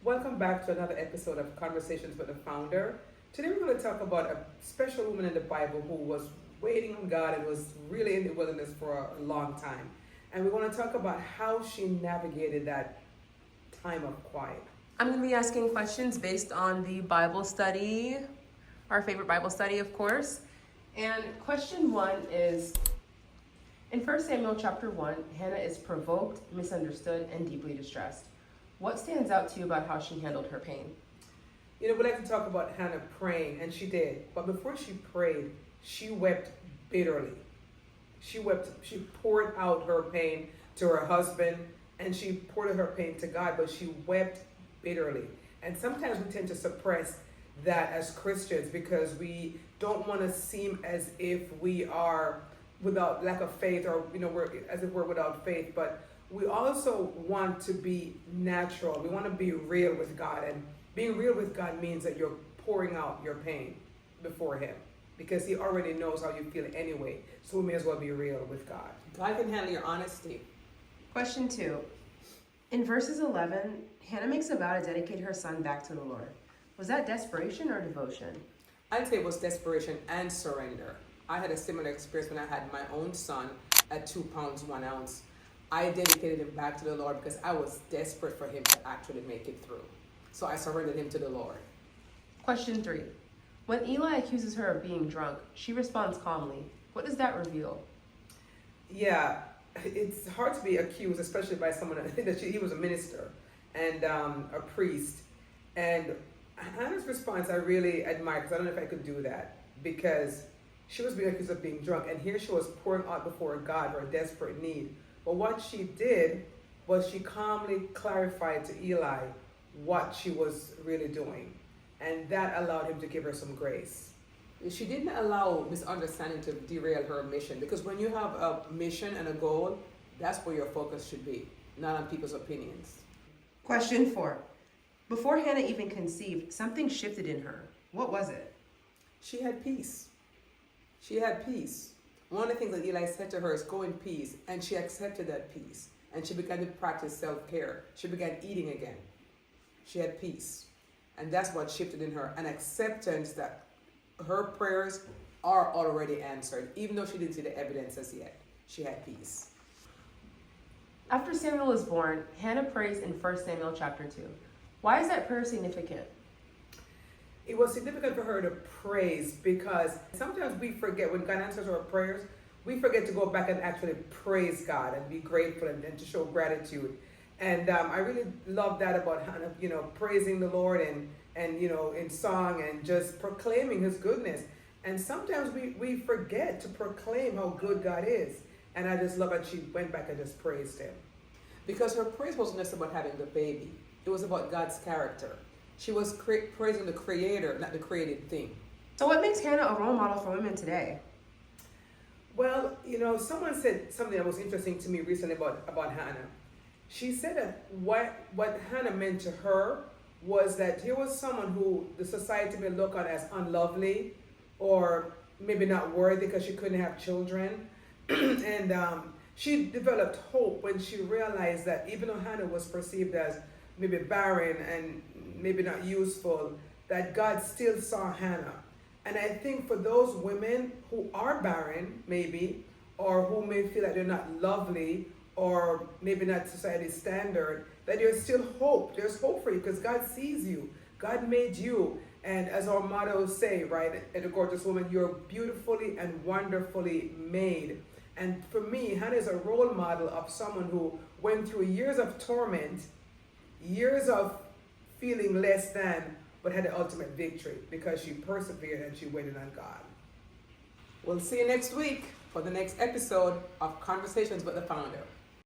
Welcome back to another episode of Conversations with the Founder. Today we're going to talk about a special woman in the Bible who was waiting on God and was really in the wilderness for a long time. And we're going to talk about how she navigated that time of quiet. I'm going to be asking questions based on the Bible study, our favorite Bible study, of course. And question 1 is, in 1 Samuel chapter 1, Hannah is provoked, misunderstood, and deeply distressed. What stands out to you about how she handled her pain? You know, we like to talk about Hannah praying, and she did. But before she prayed, she wept bitterly. She poured out her pain to her husband, and she poured out her pain to God, but she wept bitterly. And sometimes we tend to suppress that as Christians because we don't want to seem as if we are without lack of faith, or we're as if we're without faith. But we also want to be natural. We want to be real with God, and being real with God means that you're pouring out your pain before Him because He already knows how you feel anyway. So we may as well be real with God. God can handle your honesty. Question 2. In verses 11, Hannah makes a vow to dedicate her son back to the Lord. Was that desperation or devotion? I'd say it was desperation and surrender. I had a similar experience when I had my own son at 2 pounds 1 ounce. I dedicated him back to the Lord because I was desperate for him to actually make it through. So I surrendered him to the Lord. Question 3. When Eli accuses her of being drunk, she responds calmly. What does that reveal? Yeah, it's hard to be accused, especially by someone that he was a minister and a priest. And Hannah's response I really admire because I don't know if I could do that because she was being accused of being drunk, and here she was pouring out before God her desperate need. But what she did was she calmly clarified to Eli what she was really doing, and that allowed him to give her some grace. She didn't allow misunderstanding to derail her mission, because when you have a mission and a goal, that's where your focus should be, not on people's opinions. Question 4. Before Hannah even conceived, something shifted in her. What was it? She had peace. She had peace. One of the things that Eli said to her is, go in peace. And she accepted that peace. And she began to practice self-care. She began eating again. She had peace. And that's what shifted in her. An acceptance that her prayers are already answered. Even though she didn't see the evidence as yet. She had peace. After Samuel is born, Hannah prays in 1 Samuel chapter 2. Why is that prayer significant? It was significant for her to praise because sometimes we forget when God answers our prayers, we forget to go back and actually praise God and be grateful and to show gratitude. And I really love that about Hannah, praising the Lord and in song and just proclaiming His goodness. And sometimes we forget to proclaim how good God is. And I just love that she went back and just praised Him. Because her praise wasn't just about having the baby. It was about God's character. She was praising the Creator, not the created thing. So what makes Hannah a role model for women today? Well, someone said something that was interesting to me recently about Hannah. She said that what Hannah meant to her was that here was someone who the society may look on as unlovely or maybe not worthy because she couldn't have children. And she developed hope when she realized that even though Hannah was perceived as maybe barren and maybe not useful, that God still saw Hannah. And I think for those women who are barren, maybe, or who may feel that they're not lovely, or maybe not society's standard, that there's still hope. There's hope for you because God sees you. God made you. And as our mottos say, right, at the Gorgeous Woman, you're beautifully and wonderfully made. And for me, Hannah is a role model of someone who went through years of torment, years of feeling less than, but had the ultimate victory because she persevered and she waited on God. We'll see you next week for the next episode of Conversations with the Founder.